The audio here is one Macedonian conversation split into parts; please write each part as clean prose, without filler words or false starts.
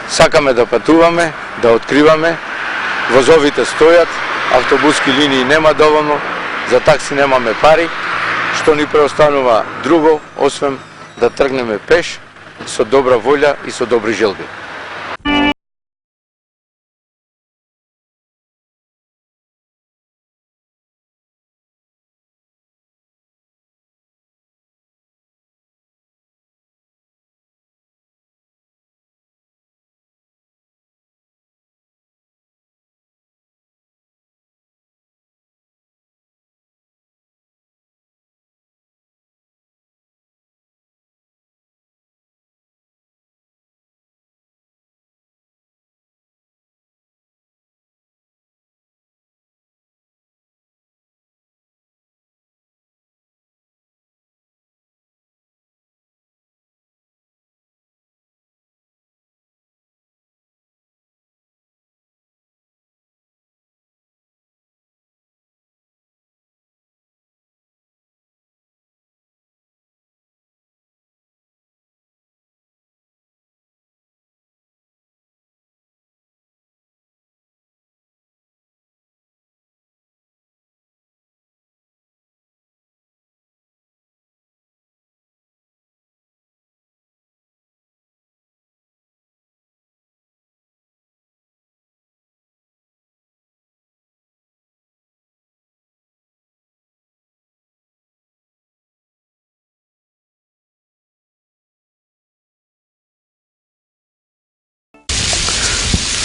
Сакаме да патуваме, да откриваме, возовите стојат, автобуски линии нема доволно, за такси немаме пари, што ни преостанува друго, освен да тргнеме пеш, со добра волја и со добри желби.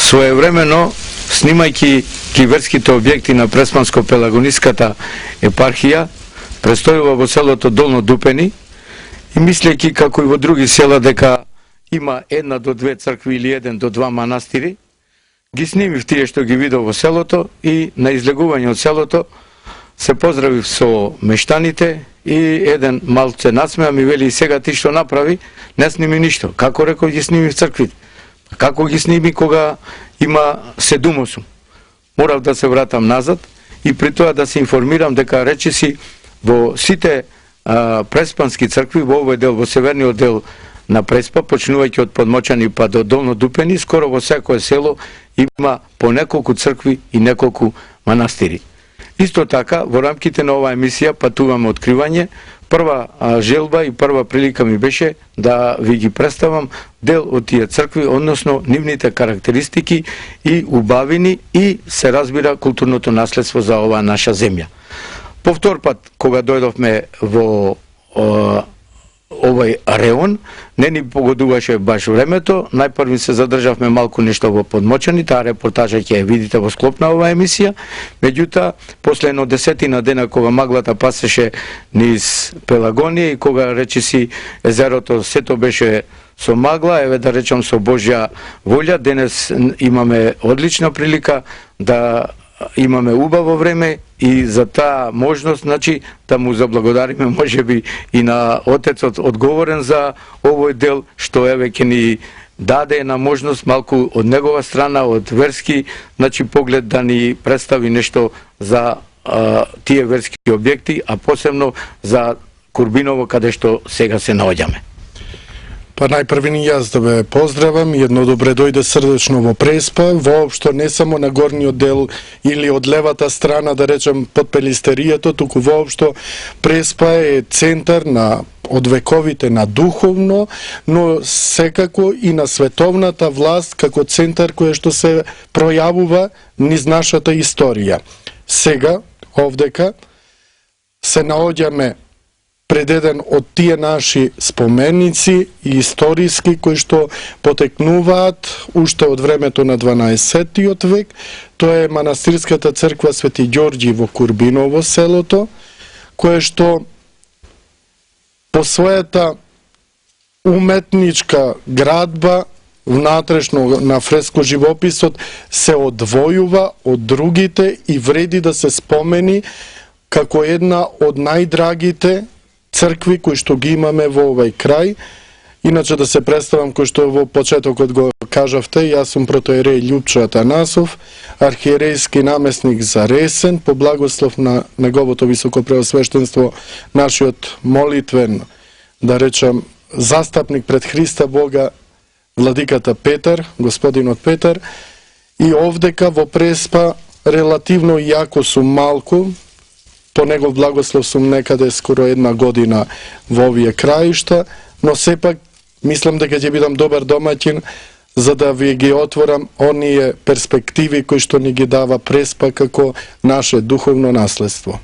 Своевремено, снимајќи верските објекти на Преспанско-Пелагониската епархија, престојува во селото Долно Дупени и мислејќи како и во други села дека има 1 до 2 цркви или 1 до 2 манастири, ги снимив тие што ги видов во селото и на излегување од селото се поздравив со мештаните и еден малце насмеа ми вели: сега ти што направи, не сними ништо. Како реков ги снимив црквите? Како ги сними кога има 7-8? Морав да се вратам назад и при тоа да се информирам дека речиси во сите преспански цркви во овој дел, во северниот дел на Преспа, почнувајќи од Подмочани па до Долно Дупени, скоро во секое село има по неколку цркви и неколку манастири. Исто така, во рамките на оваа емисија патуваме откривање. Прва желба и прва прилика ми беше да ви ги представам дел од тие цркви, односно нивните карактеристики и убавини и се разбира културното наследство за оваа наша земја. Повтор пат, кога дојдовме во овој реон, не ни погодуваше баш времето. Најпрви се задржавме малку нешто во Подмочани, таа репортажа ќе ја видите во склоп на оваа емисија. Меѓутоа, после едно 10 дена кога маглата пасеше низ Пелагонија и кога речиси езерото сето беше со магла, еве да речам со Божја волја, денес имаме одлична прилика да имаме убаво време и за таа можност, значи, да му заблагодариме можеби и на Отецот одговорен за овој дел, што еве ќе ни даде една можност малку од негова страна, од верски, значи, поглед да ни представи нешто за тие верски објекти, а посебно за Курбиново, каде што сега се наоѓаме. Па најпрви ни јас да ве поздравам и едно добре дојде срдечно во Преспа, воопшто не само на горниот дел или од левата страна, да речем, под Пелистеријето, туку воопшто Преспа е центар на од вековите на духовно, но секако и на световната власт како центар кој што се пројавува низ нашата историја. Сега, овдека, се наоѓаме пред еден од тие наши споменици и историски кои што потекнуваат уште од времето на 12-тиот век. Тоа е манастирската црква Свети Ѓорѓи во Курбиново селото, кое што по својата уметничка градба внатрешно на фреско живописот се одвојува од другите и вреди да се спомени како една од најдрагите цркви кои што ги имаме во овој крај. Иначе да се представам, кој што во почетокот го кажавте, јас сум протоиерей Љупчо Атанасов, архиерейски намесник за Ресен, по благослов на неговото високопреосвештенство, нашиот молитвен, да речам, застапник пред Христа Бога, владиката Петар, господинот Петар, и овдека во Преспа релативно јако сум малку, по негов благослов сум некаде скоро 1 година во овие краишта, но сепак мислам дека ќе бидам добар домаќин за да ви ги отворам оние перспективи кои што ни ги дава Преспа како наше духовно наследство.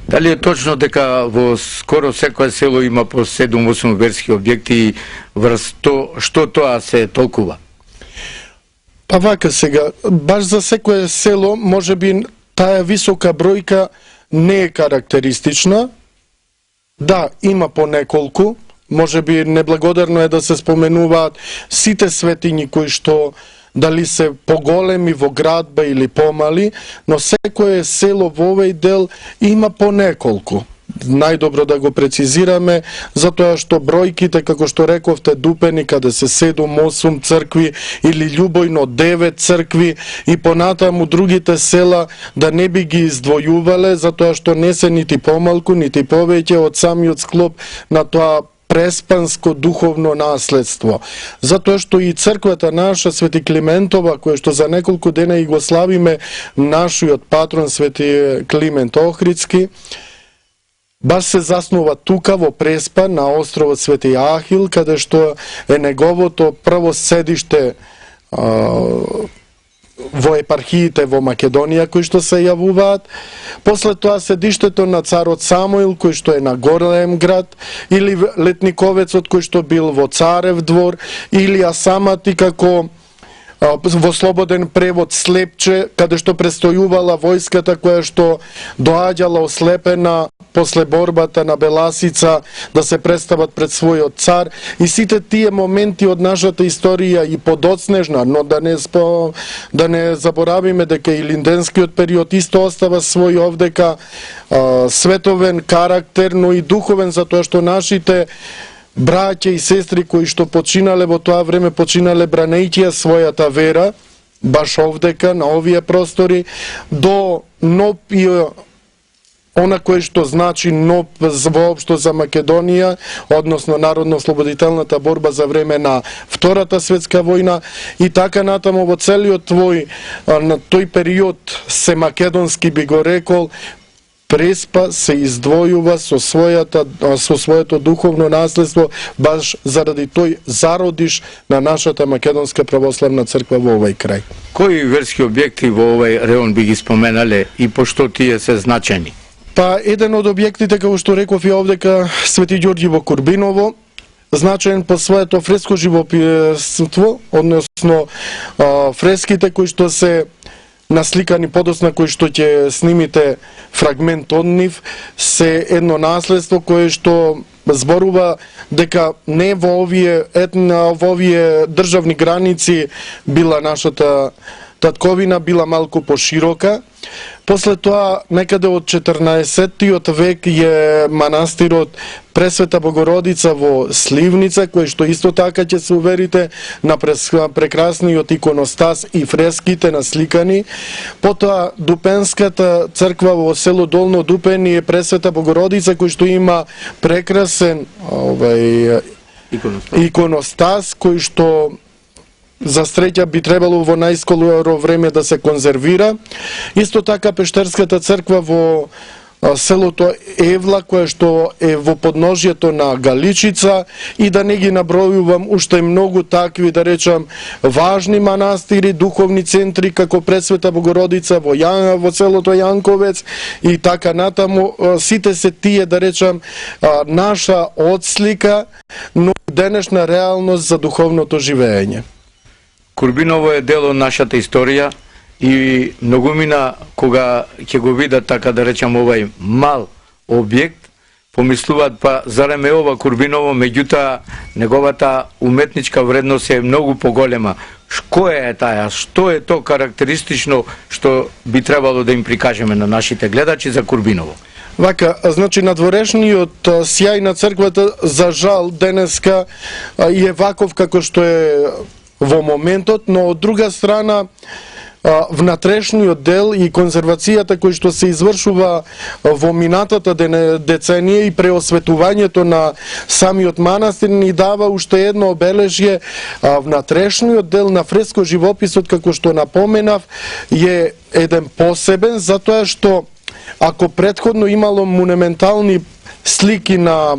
Дали е точно дека во скоро секое село има по 7-8 верски објекти и врз то, што тоа се толкува? Па вака сега, баш за секое село, може би таа висока бројка не е карактеристична. Да, има по неколку, може би неблагодарно е да се споменуваат сите светињи кои што дали се поголеми во градба или помали, но секое село во овој дел има по неколку. Најдобро да го прецизираме, затоа што бројките, како што рековте, Дупени, каде се 7-8 цркви или Љубојно 9 цркви и понатаму другите села да не би ги издвојувале, затоа што не се нити помалку, нити повеќе од самиот склоп на тоа преспанско духовно наследство. Затоа што и црквата наша Свети Климентова, која што за неколку дена и го славиме нашиот патрон Свети Климент Охридски, баш се заснува тука во Преспа на островот Свети Ахил, каде што е неговото прво седиште во епархиите во Македонија кои што се јавуваат, после тоа седиштето на царот Самуил кој што е на Голем град, или летниковецот кој што бил во Царев двор, или Асамати како во слободен превод Слепче, каде што престојувала војската која што доаѓала ослепена после борбата на Беласица да се представат пред својот цар, и сите тие моменти од нашата историја и подоцнежна, но да не заборавиме дека и линденскиот период исто остава свој овдека световен карактер, но и духовен, затоа што нашите браќа и сестри кои што починале во тоа време, починале бранејќи својата вера, баш овдека, на овие простори, до НОП и она кое што значи НОП воопшто за Македонија, односно Народно-ослободителната борба за време на Втората светска војна, и така натаму во целиот на тој период се македонски би го рекол, Преспа се издвојува со своето духовно наследство баш заради тој зародиш на нашата Македонска православна црква во овој крај. Кои верски објекти во овој реон би ги споменале и пошто тие се значени? Па еден од објектите, како што реков и овдека, Свети Ѓорѓи во Курбиново, значаен по своето фреско живописство, односно фреските кои што се насликани подосна, кои што ќе снимите фрагмент од нив, се едно наследство кое што зборува дека не во овие државни граници била нашата татковина, била малку поширока. После тоа, некаде од 14-тиот век е манастирот Пресвета Богородица во Сливница, кој што исто така ќе се уверите на прекрасниот иконостас и фреските насликани. Потоа Дупенската црква во село Долно Дупени е Пресвета Богородица, кој што има прекрасен иконостас, кој што за среќа би требало во најскоро време да се конзервира. Исто така Пештерската црква во селото Евла, која што е во подножјето на Галичица, и да не ги набројувам уште многу такви, да речам, важни манастири, духовни центри, како Пресвета Богородица во селото Јанковец и така натаму. Сите се тие, да речам, наша отслика, но денешна реалност за духовното живење. Курбиново е дел од нашата историја и многумина кога ќе го видат, така да речам, овај мал објект, помислуваат, па зарем е ова Курбиново, меѓутоа неговата уметничка вредност е многу поголема. Која е таја? Што е то карактеристично што би требало да им прикажеме на нашите гледачи за Курбиново? Вака, значи надворешниот сјај на црквата, за жал, денеска е ваков како што е во моментот, но од друга страна внатрешниот дел и конзервацијата кој што се извршува во минатата деценија и преосветувањето на самиот манастир ни дава уште едно обележје. Внатрешниот дел на фреско живописот, како што напоменав, е еден посебен, затоа што ако претходно имало монументални слики на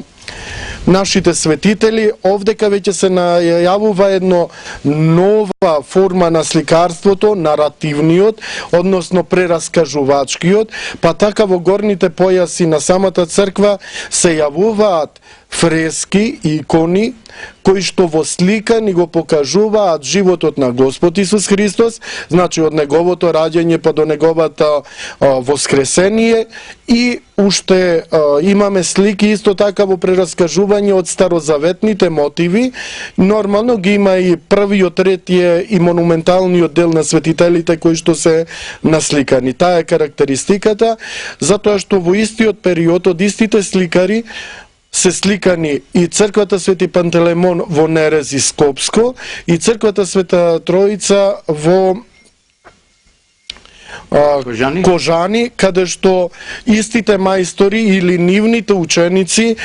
нашите светители, овдека веќе се најавува едно нова форма на сликарството, наративниот, односно прераскажувачкиот, па така во горните појаси на самата црква се јавуваат фрески и икони кои што во слика ни го покажуваат животот на Господ Исус Христос, значи од неговото раѓање па до неговото воскресение, и уште имаме слики исто така во прераскажување од старозаветните мотиви. Нормално ги има и првиот ред и монументалниот дел на светителите кои што се насликани. Таа е карактеристиката, затоа што во истиот период од истите сликари се сликани и црквата Свети Пантелеймон во Нерез и Скопско и црквата Света Троица во Кожани, каде што истите мајстори или нивните ученици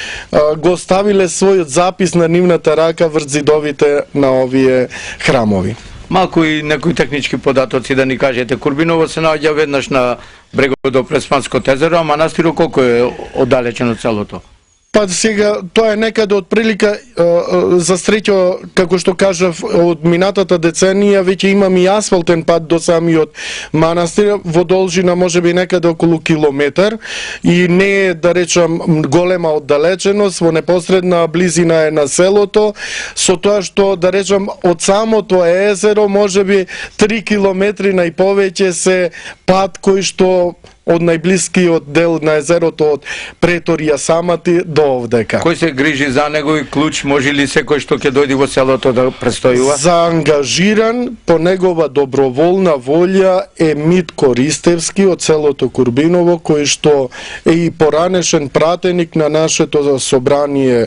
го ставиле својот запис на нивната рака врз зидовите на овие храмови. Малку и некои технички податоци да ни кажете. Курбиново се наоѓа веднаш на брегот до Преспанското езеро, а манастирот колку е оддалечен од целото? Па сега, тоа е некаде од прилика, за среќа, како што кажав, од минатата деценија веќе имам и асфалтен пат до самиот манастир, во должина можеби некаде околу километар, и не е, да речам, голема оддалеченост, во непосредна близина е на селото, со тоа што, да речам, од самото езеро можеби 3 километри најповеќе се пат кој што од најблискиот дел на езерото од преторија самати до овдека. Кој се грижи за него и клуч, може ли секој што ќе дојде во селото да престојува? Заангажиран по негова доброволна волја е Митко Ристевски од селото Курбиново, кој што е и поранешен пратеник на нашето собрание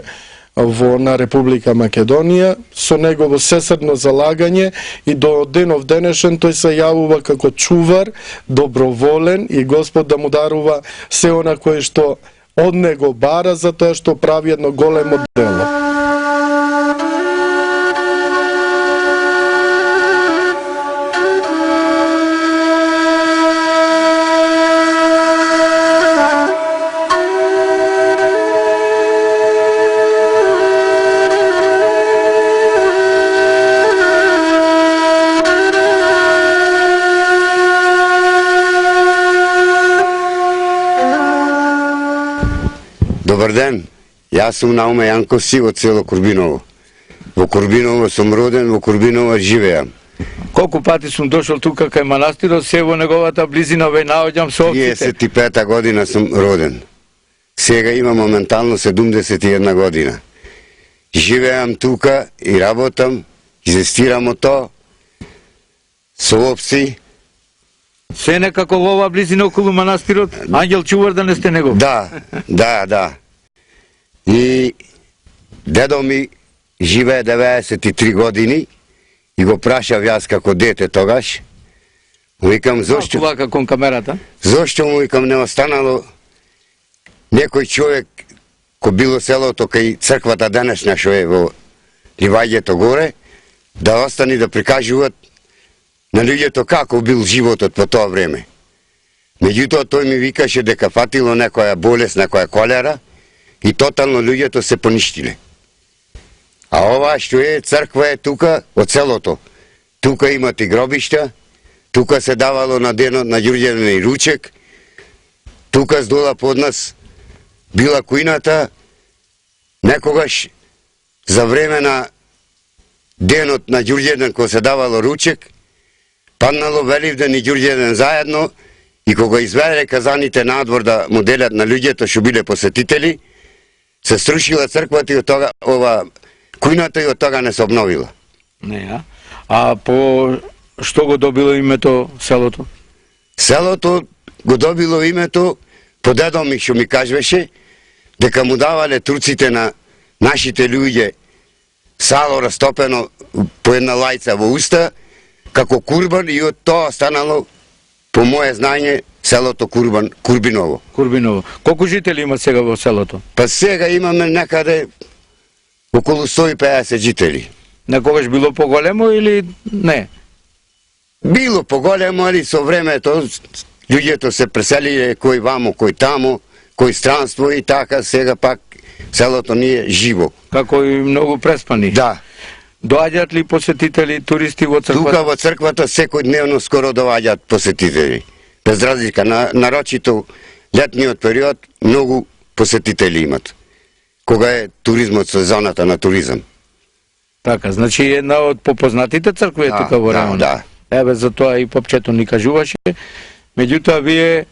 на Република Македонија, со негово сесрдно залагање и до денов денешен тој се јавува како чувар, доброволен, и Господ да му дарува се она кое што од него бара, затоа што прави едно големо дело. Добар ден, јас сум Науме Јанковси од село Курбиново. Во Курбиново сум роден, во Курбиново живеам. Колку пати сум дошол тука кај манастирот, се во неговата близина ве наоѓам со овците. 35 година сум роден. Сега имам моментално 71 година. Живеам тука и работам, изестирам од тоа, со овци. Се некако во оваа близина околу манастирот, ангел чувар да не сте него. Да. И дедо ми живее 93 години и го прашав јас како дете тогаш. Му викам, зошто? Малку вака кон камерата. Зошто му викам не останало некој човек кој било селото кај црквата денешна што е во Ливаѓето горе, да остани да прикажуваат на луѓето како бил животот по тоа време. Меѓутоа тој ми викаше дека фатило некоја болест, некоја колера и тотално луѓето се поништиле. А ова што е црква е тука од селото. Тука имате гробишта, тука се давало на денот на Ѓурѓевден и ручек, тука здола под нас била кујната, некогаш за време на денот на Ѓурѓевден кога се давало ручек, паднало Веливден и Ѓурѓевден заедно и кога изведе казаните надвор да му делят на луѓето што биле посетители, се срушила црквата и од тога ова кујната и од тога не се обновила. Не, а по што го добило името селото? Селото го добило името по дедо ми што ми кажвеше дека му давале турците на нашите луѓе сало растопено по една лајца во уста, како Курбан и од тоа станало, по моje знање, селото Курбиново. Курбиново. Колку жители има сега во селото? Па сега имаме некаде околу 150 жители. Некогаш било поголемо или не? Било поголемо, али со времето луѓето се преселиле кој вамо, кој тамо, кој странство и така сега пак селото ни е живо. Како и многу преспани. Да. Доаѓаат ли посетители, туристи во црквата? Тука во црквата секојдневно скоро доаѓаат посетители. Без разлика, нарочито летниот период многу посетители имат. Кога е туризмот, сезоната на туризам. Така, значи една од попознатите цркви е тука во районот. Да. Еве за тоа и попчето ни кажуваше. Меѓутоа вие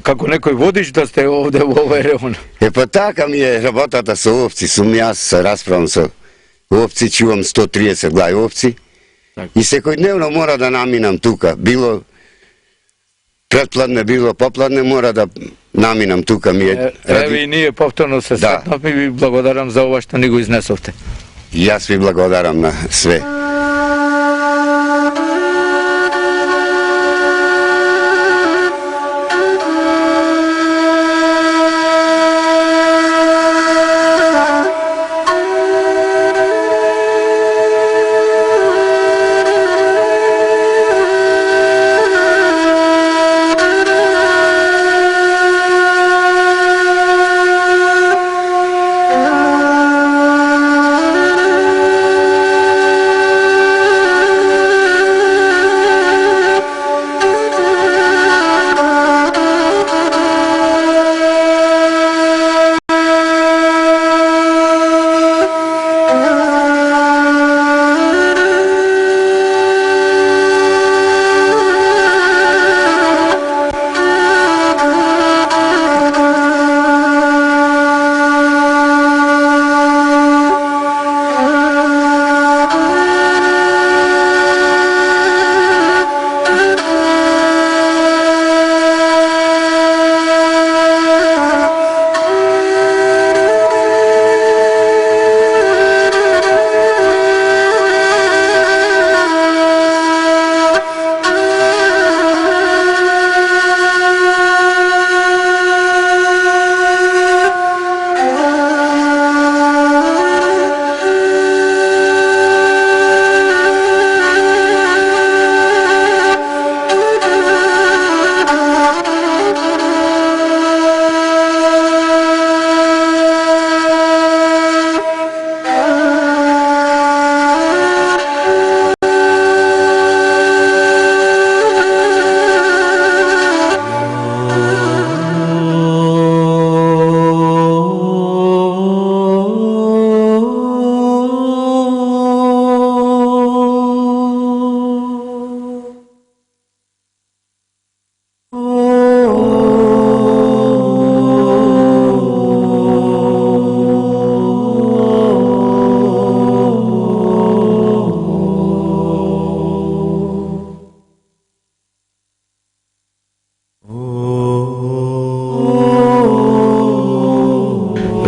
како некој водич да сте овде во овој район. Па така ми е работата со овци, сум јас се расправам со овци, чувам 130 глави овци. Така. И секојдневно мора да наминам тука, било предпладне, било попладне, мора да наминам тука ми е. Еве и ние повторно се сретнавме и ви благодарам за ова што ни го изнесовте. И јас ви благодарам на све.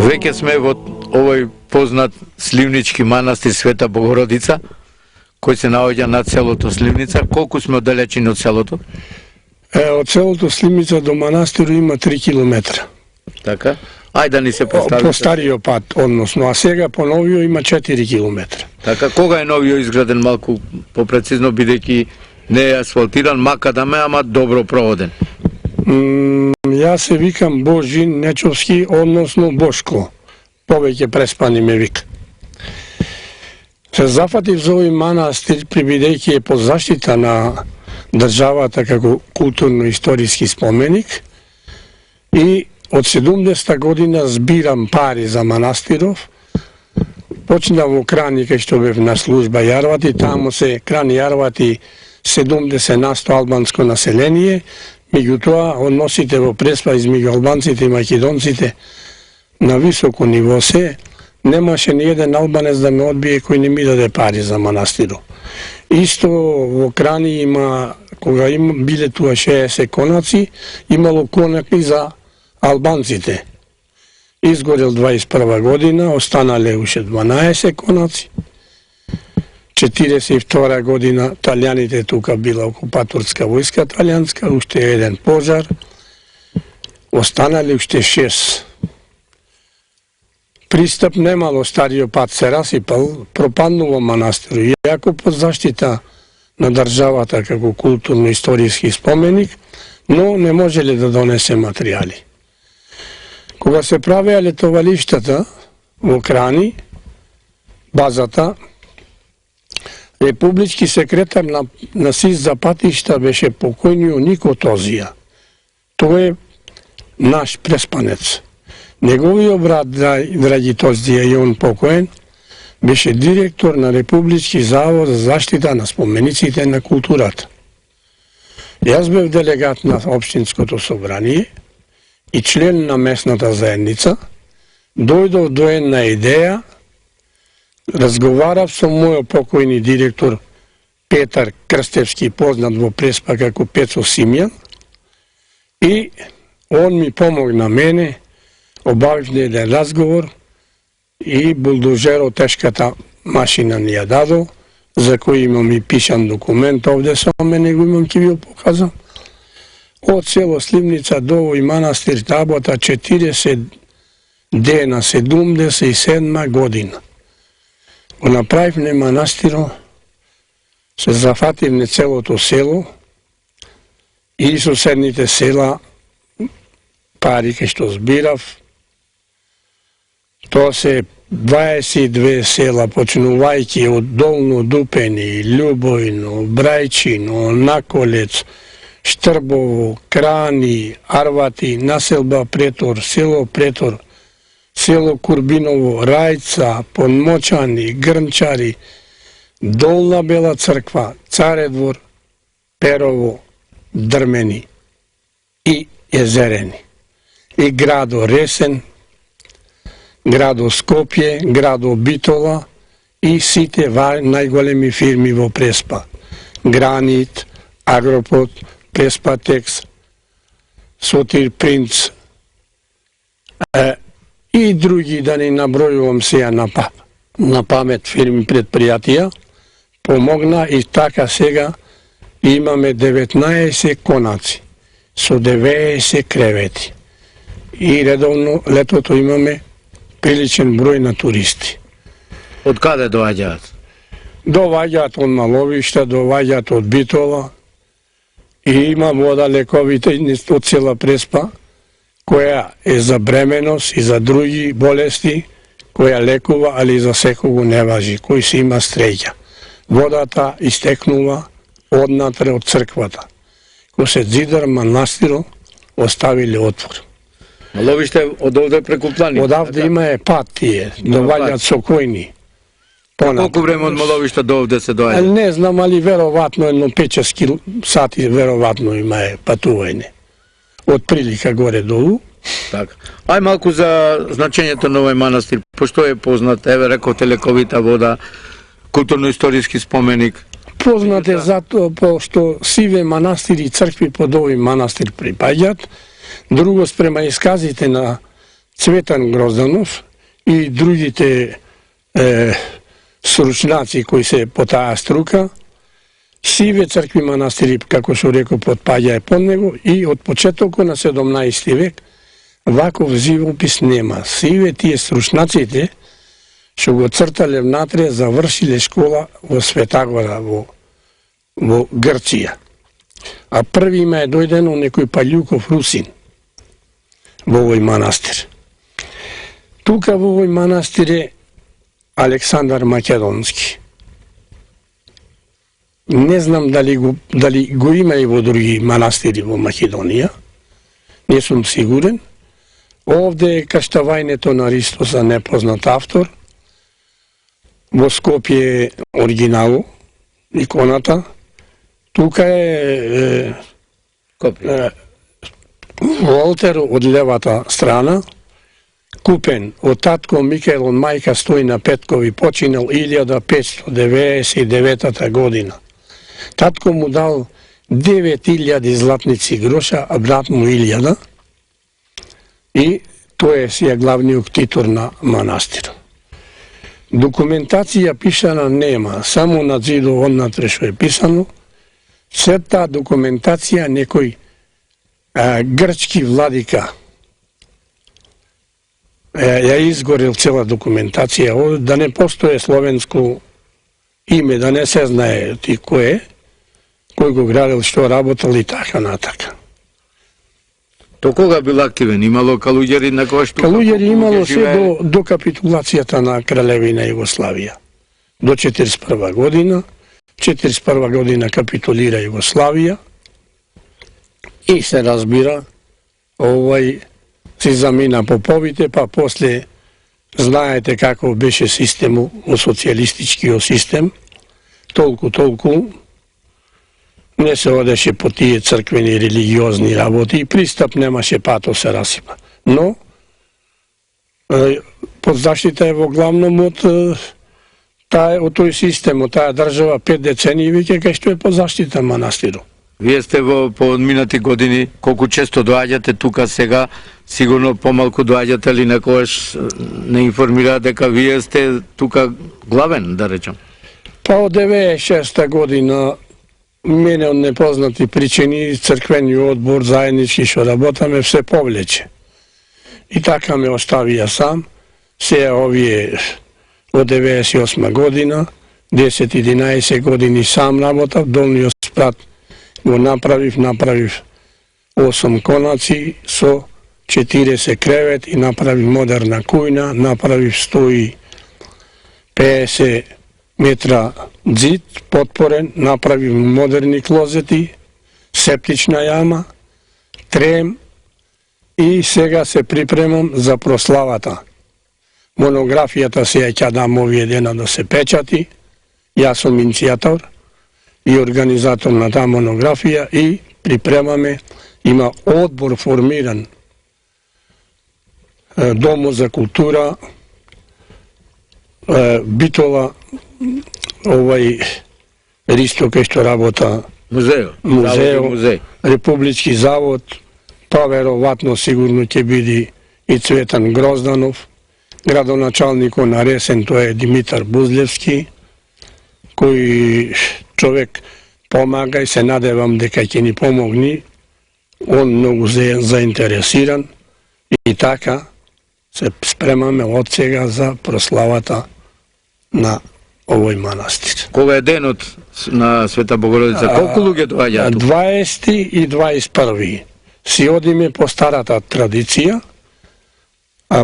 Веќе сме во овој познат сливнички манастир Света Богородица, кој се наоѓа над селото Сливница. Колку сме оддалечени од селото? Од селото Сливница до манастиру има 3 километра. Така? Ајде да ни се представи. По стариот пат, односно, а сега по новиот има 4 километра. Така, кога е новиот изграден малку попрецизно, бидејќи не е асфалтиран, макадаме, ама добро проводен? Јас се викам Божин Нечовски, односно Бошко. Повеќе преспани ме вика. Се зафатив за овој манастир, бидејќи е под заштита на државата како културно-историски споменик, и од 70-та година збирам пари за манастиров. Почнав во Крани, кај што бев на служба Јарвати, таму се Крани Јарвати 70% албанско население, меѓутоа односите во Преспа измеѓу албанците и македонците на високо ниво се, немаше ни еден албанец да ме одбие кој не ми даде пари за манастирот. Исто во Крани има, кога биле туа 60 конаци, имало конакли за албанците. Изгорел 21 година, останале уште 12 конаци. 42 година талјаните тука била окупаторска војска талјанска, уште еден пожар, останали уште 6. Пристап немало, стариот пат се расипал, пропаднува манастирот. Иако под заштита на државата како културно-историски споменик, но не можеле да донесе материјали. Кога се правеа летовалиштата во Крани, базата, републички секретар на СИС за патишта беше покојниот Нико Тозија. Тој е наш преспанец. Неговиот брат Драги Тозија, и он покоен, беше директор на Републички завод за заштита на спомениците на културата. Јас бев делегат на Општинското собрание и член на местната заедница. Дојдов до една идеја, разговарав со мојот покојни директор Петар Крстевски, познат во Преспа како Пецо Симјан, и он ми помогна мене, обавивме еден разговор и булдозерот, тешката машина ни ја дадо, за кој имам и пишан документ овде со мене, го имам, ќе ви го покажам. Од село Сливница до овој манастир работа 40 дена, 77 година. Го направивме манастиро, се зафативме целото село и соседните села, пари кај што збирав. Тоа се 22 села, почнувајќи од Долно Дупени, Љубојно, Брајчино, Наколец, Штрбово, Крани, Арвати, населба Претор, село Курбиново, Рајца, Подмочани, Грмчари, Долна Бела црква, Царедвор, Перово, Дрмени и Езерени. И градо Ресен, градо Скопје, градо Битола и сите најголеми фирми во Преспа. Гранит, Агропод, Преспатекс, Сотир Принц и други, да не набројувам сега на памет фирми, предпријатија, помогна и така сега имаме 19 конаци со 90 кревети. И редовно летото имаме приличен број на туристи. Од каде доаѓаат? Доаѓаат од Маловишта, доаѓаат од Битола и има вода лековите од цела Преспа, која е за бременост и за други болести, која лекува, али за секого не важи, кој си има стреќа. Водата истекнува однатре од црквата. Кој се зидар манастиро, оставиле отвор. Маловиште од овде преку планина. Одавде има пат тие, доваѓаат сокојни. Колку време од Маловишта до овде се доаѓа? Не знам, али вероватно едно 5-6 сати вероватно има патување. Од прилика горе-долу. Така. Ај малку за значењето на овој манастир, пошто е познат, еве рековте лековита вода, културно-историски споменик. Познат е затоа пошто сиве манастири и цркви под овој манастир припаѓаат. Друго, спрема исказите на Цветан Грозданов и другите стручнаци кои се по таа струка, сиве цркви манастири, како што реков, потпаѓа под него и од почетокот на 17 век ваков живопис нема. Сиве тие стручнаците што го цртале внатре, завршиле школа во Светагора, во Грција. А први има е дојдено некој Паљуков Русин во овој манастир. Тука во овој манастир е Александар Македонски. Не знам дали го има и во други манастири во Македонија. Не сум сигурен. Овде е каштавајнето на Ристоса, непознат автор. Во Скопје е оригинало, иконата. Тука е Волтер од левата страна, купен од татко Микел, од мајка Стојна Петкови, починал 1599 година. Татко му дал 9000 златници гроша, а брат му 1000. И тој е сија главниот ктитор на манастирот. Документација пишана нема, само на зидо однатре што е писано. Се таа документација некој грчки владика ја изгорел цела документација, да не постоje словенско име, да не се знае ти кој го градил, што работел и така натака. То кога бил активен? Имало калуѓери на кој што... Калуѓери имало се до капитулацијата на Кралевина Југославија. До 41 година. 41 година капитулира Југославија и се разбира, си замина поповите, па после знаете како беше системот, социјалистичкиот систем, толку не се одеше по тие црквени религиозни работи и пристап немаше, пато се расипа. Но под заштита е во главном од тој систем, од таа држава 5 децении веќе кај што е под заштита манастирот. Вие сте во подминати години, колку често доаѓате тука сега, сигурно помалку доаѓате ли некојаш не информираат дека вие сте тука главен, да речам? Па од 96 година мене од непознати причини црквениот одбор заеднички што работаме се повлече. И така ме оставија сам. Се овие од 98 година, 10-11 години сам работав, долниот спрат го направив 8 конаци со 40 кревети, направив модерна кујна, направив 150 метра зид потпорен, направив модерни клозети, септична јама, трем и сега се припремам за прославата. Монографијата се ќе дам овие дена да се печати. Јас сум иницијатор и организатор на таа монографија и припремаме, има одбор формиран, Домо за култура, Битола, Ристо кај што работа музеј, Републички завод, па веројатно сигурно ќе биде и Цветан Грозданов, градоначалникот на Ресен, тој е Димитар Бузлевски, кој човек помага и се надевам дека ќе ни помогни. Он многу заинтересиран и така се спремаме од сега за прославата на овој манастир. Кога е денот на Света Богородица? Колку луѓе доаѓаат? 20 и 21. Си одиме по старата традиција,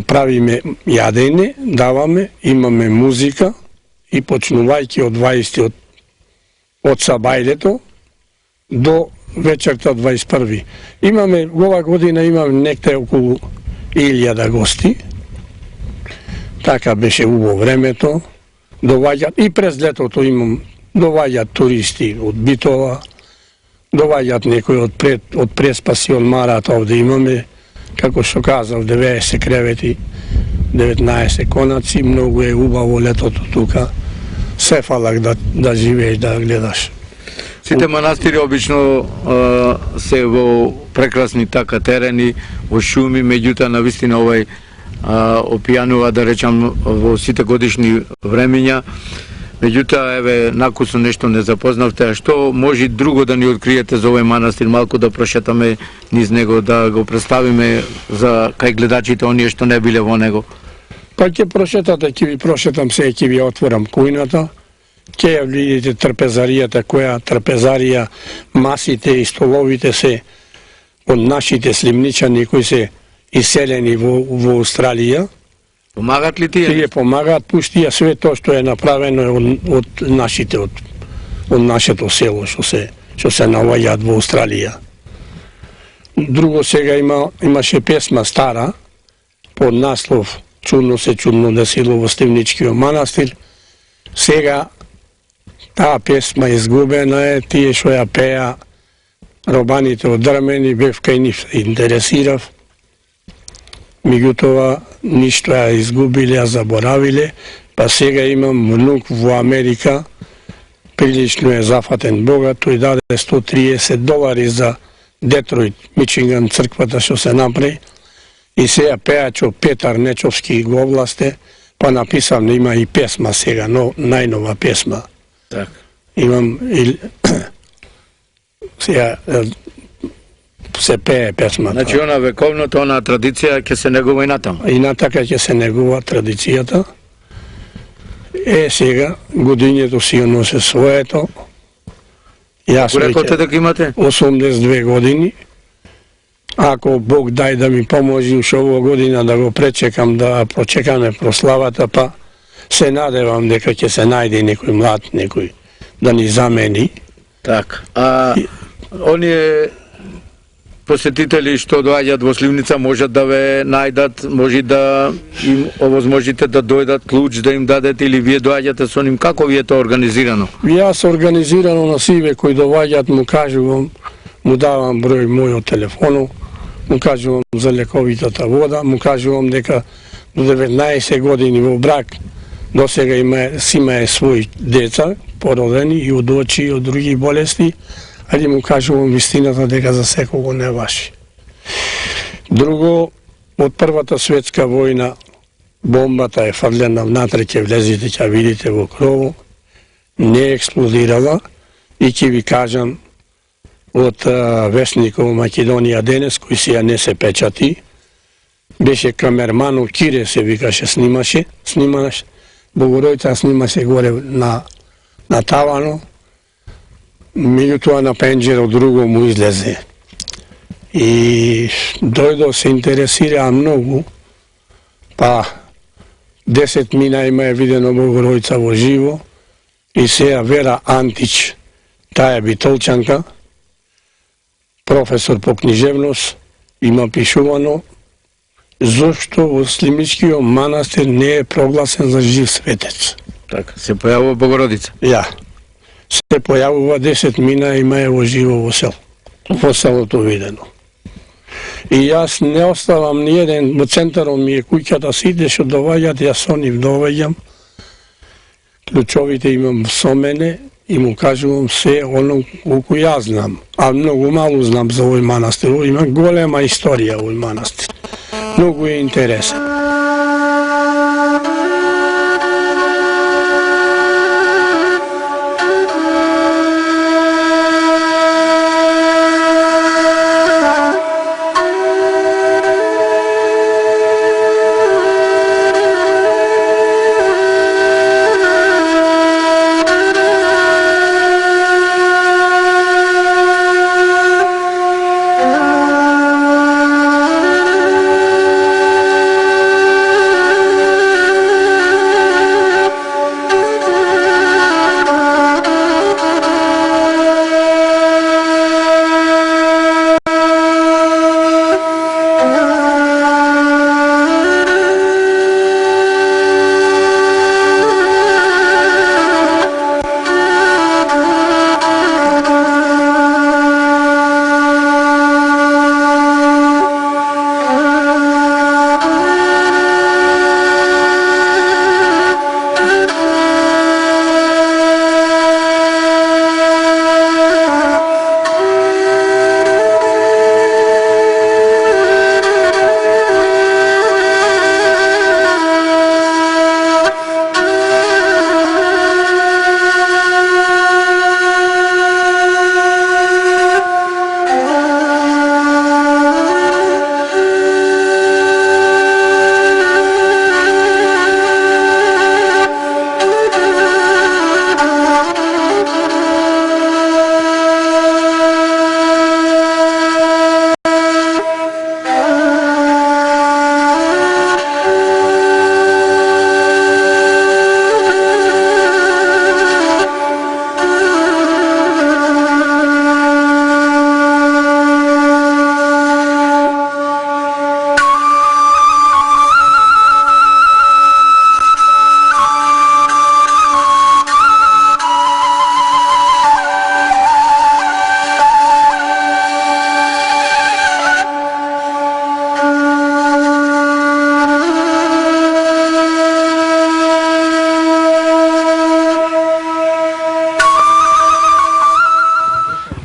правиме јадење, даваме, имаме музика и почнувајќи од 20 од сабајлето до вечерта 21. Имаме, ова година имаме некте околу 1000 гости. Така беше убаво времето. Доваѓаат и през летото доваѓаат туристи од Битола, доваѓаат некои од Преспаси, од Марат, овде имаме, како што казав, 90 кревети, 19 конаци, многу е убаво летото тука. Се фалак да живееш, да гледаш. Сите манастири обично се во прекрасни така терени, во шуми, меѓутоа навистина овај опијанува, да речам, во сите годишни времења. Меѓутоа, еве, накусно нешто не запознавте, а што може друго да ни откриете за овој манастир, малку да прошетаме низ него, да го представиме за кај гледачите, оние што не биле во него? Па ќе прошетате, ќе ви прошетам се, ќе ви отворам кујната, ќе ја видите трпезаријата, која трпезарија, масите и столовите се од нашите слимничани кои се иселени во Австралија. Помагат ли тие? Тие помагаат, пуштија све тоа што е направено од нашите, од нашето село што се наоѓаат во Австралија. Друго сега имаше песма стара под наслов Чудно се чудно десило во Стивничкиот манастир. Сега таа песма изгубена е, тие што ја пеа робаните од Дрмени, бев кај нив се интересирав. Меѓутоа, ништо ја изгубиле, ја заборавиле, па сега имам внук во Америка, прилично е зафатен богат, тој даде $130 за Детройт, Мичиган, црквата што се направи, и сега пеачо Петар Нечовски го овласте, Па написам, има и песма сега, но најнова песма. Така. Имам и сега се пее песмата. Значи она вековното, она традиција ќе се негува и натаму. И натака ќе се негува традицијата. Сега годињето си ја носе своето. Јас Рековте веќе дека имате? 82 години. Ако Бог дај да ми поможи уште оваа година да го пречекам, да прочекаме прославата, па се надевам дека ќе се најде некој млад, некој да ни замени. Така. А оние посетители што доаѓаат во Сливница можат да ве најдат, може да им овозможите да дојдат клуч да им дадете или вие доаѓате со ним, како ви е тоа организирано? Јас организирано на сиве кои доаѓаат му кажувам, му давам број мојот телефонов, му кажувам за лековитата вода, му кажувам дека до 19 години во брак до сега имае своји деца, породени и од очи и од други болести, али му кажувам вистината дека за секого не важи. Друго, од Првата светска војна бомбата е фрлена внатре, ќе влезете, ќе видите во крово, не експлодирала и ќе ви кажам од вестникот Македонија денес, кој сега не се печати, беше камерманов, Кире се викаше, снимаше, Богоројца снимаше горе на тавано, меѓутоа на пенџеро друго му излезе. И дојдо се интересира многу, па 10 мина има е видено Богоројца во живо и сега Вера Антич, таа е битолчанка, професор по книжевност, има пишувано зошто во Сливничкиот манастир не е прогласен за жив светец. Така, се појавува Богородица. Ја. Се појавува 10 мина има е во живо во селото видено. И јас не оставам ни еден, во центарот ми е куќата, сите што доваѓат, јас со нив доваѓам, клучовите имам со мене и му кажувам се оно колку јас знам, а многу малу знам за овој манастир, има голема историја овој манастир, многу е интересен.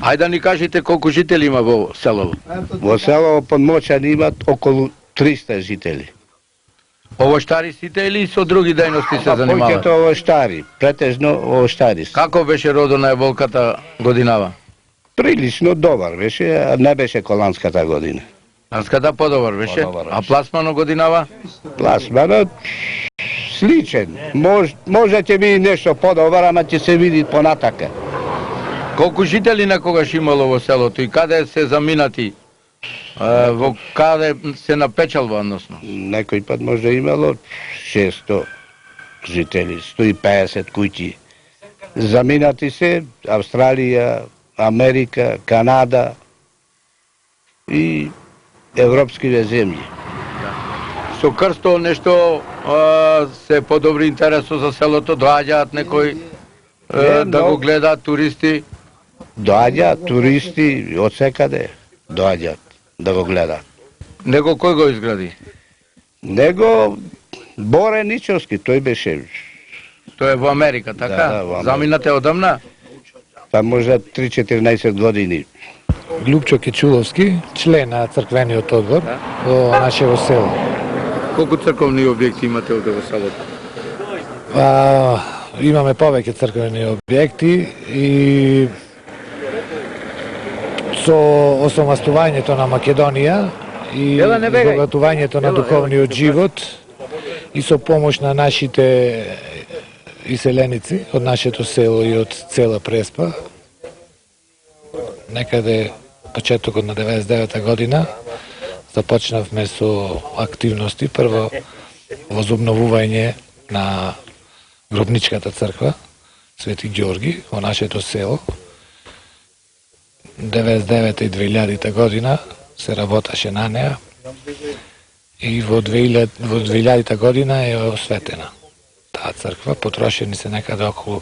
Ајде да ни кажете колку жители има во селово. Во село Подмочани имат околу 300 жители. Овоштари сите или со други дејности се занимаваат? Повеќето овоштари, претежно овоштари. Како беше родо на еболката годинава? Прилично добар беше, а не беше коланската година. Анската подобар беше? Подобар А беше. пласмано годинава? Пласманот сличен. Може ќе биде нешто подобар, ама ќе се види понатака. Колку жители некогаш имало во селото и каде се заминати? Во каде се напечалва, односно? Некој пат може да имало 600 жители, 150 куќи. Заминати се Австралија, Америка, Канада и европските земји. Со крсто нешто се подобри интересо за селото, доаѓаат некои да го многу. гледаат туристи. Доаѓаат туристи од секаде, доаѓаат да го гледаат. Него кој го изгради? Него Боре Ничовски, тој беше, Тој е во Америка, така? Да, во Америка. Заминате одамна? па можда 3-14 години. Љупчо Кичуловски, член на црквениот одбор во нашево село. Колку црковни објекти имате овде во селото? Имаме повеќе црквени објекти и со осомастувањето на Македонија и збогатувањето на духовниот живот и со помош на нашите иселеници од нашето село и од цела Преспа, некаде почетокот на 99 година започнавме со активности, прво возобновување на гробничката црква Свети Ѓорги во нашето село. 99 и 2000 година се работеше на неа и во 2000 година е осветена таа црква. Потрошени се некаде околу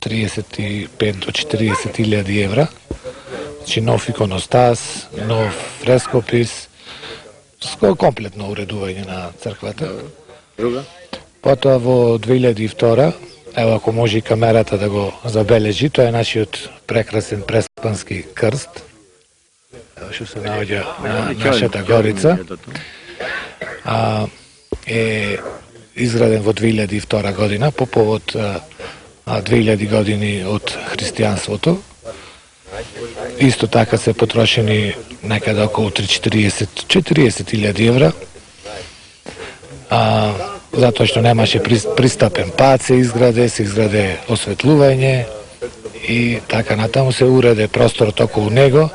35 до 40 илјади евра. Значи нов иконостас, нов фрескопис, комплетно уредување на црквата. Друга? Потоа во 2002, ево ако може и камерата да го забележи, тоа е нашиот прекрасен преспански крст. Ево што се наоѓа на нашата горица. Е изграден во 2002 година по повод 2000 години од христијанството. Исто така се потрошени некаде околу 40.000 евра. Затоа што немаше пристапен пат, се изграде осветлување и така натаму се уреде просторот околу него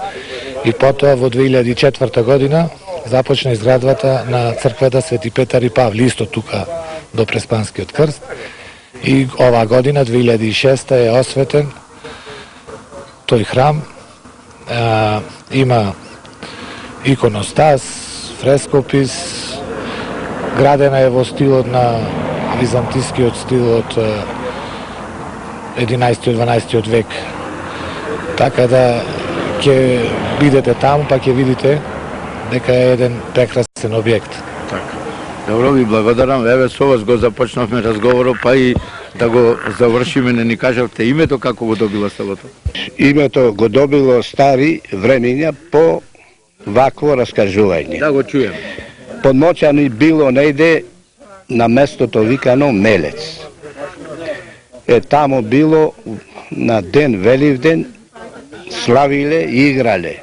и потоа во 2004 година започна изградбата на црквата Свети Петар и Павле, исто тука до Преспанскиот крст и оваа година 2006 е осветен тој храм. Има иконостас, фрескопис, градена е во стилот на византискиот стил од 11-12 век. Така да ќе бидете таму, па ќе видите дека е еден прекрасен објект. Така. Добро, ви благодарам. Еве со вас го започнавме разговорот, па и да го завршиме, не ни кажавте името како го добила селото. Името го добило стари времења по вакво раскажување. Да го чуем. Подмочано било нејде на местото викано Мелец. Таму било на ден Веливден славиле и играле.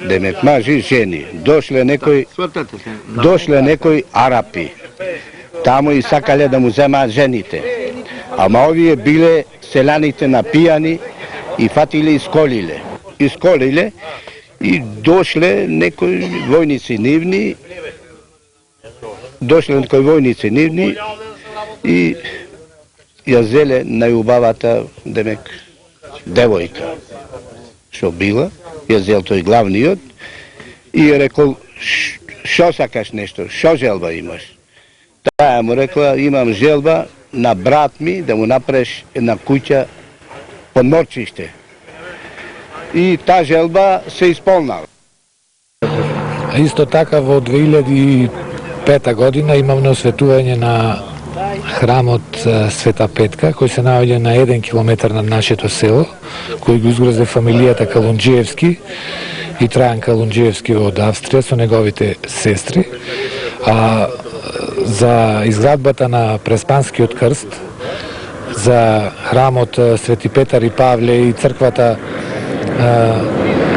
Демек мажи и жени. Дошле некои арапи. Таму и сакале да му земаат жените. Ама овие биле селаните напијани и фатиле и сколиле. И дошле некои војници нивни и ја зеле најубавата, демек, девојка. Што била, ја зел тој главниот и ја рекол, шо сакаш нешто, шо желба имаш? Таа му рекла, имам желба на брат ми да му направиш една куќа подморчиште. И таа желба се исполнала. Исто така во 2005 година имавме осветување на храмот Света Петка, кој се наоѓа на 1 километар над нашето село, кој го изгради фамилијата Калунџиевски и Трајан Калунџиевски од Австрија со неговите сестри. за изградбата на Преспанскиот крст, за храмот Свети Петар и Павле и црквата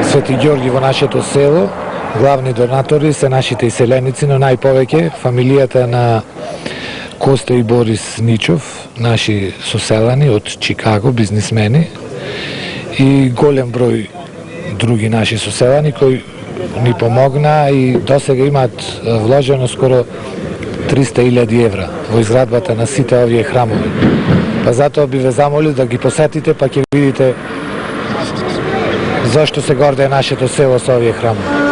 Свети Ѓорги во нашето село. Главни донатори се нашите иселеници, но најповеќе фамилијата на Коста и Борис Ничов, наши соселани од Чикаго, бизнисмени, и голем број други наши соселани кои ни помогна и досега имаат вложено скоро 300.000 евра во изградбата на сите овие храмови. Па затоа би ве замолил да ги посетите, па ќе видите зашто се гордее нашето село со овие храмови.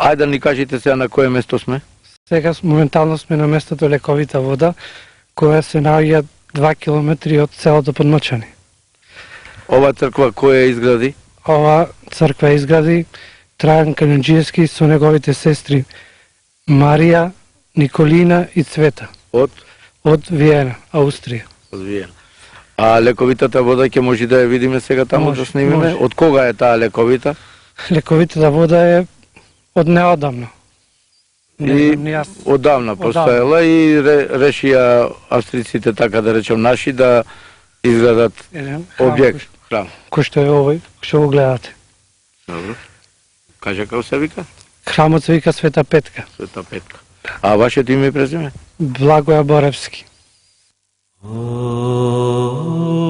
Ајде да ни кажете сега на кое место сме? Сега моментално сме на местото Лековита вода, која се наоѓа 2 километри од селото Подмочани. Ова црква која изгради? Ова црква изгради Трајан Канаџиевски со неговите сестри Марија, Николина и Цвета од Виена, Аустрија. Одвиена. А лековитата вода ќе може да ја видиме сега таму Може, да снимиме? може. Од кога е таа лековита? Лековитата вода е од неодамно. Не знам ни јас. Одавна постоела и решија австриците, така да речем, наши да изградат Еден храм објект, храм. кој што е овој, што го гледате. Добро. Кажа како се вика? Храмот се вика Света Петка. Света Петка. А вашето име и презиме? Благоја Боревски. Oh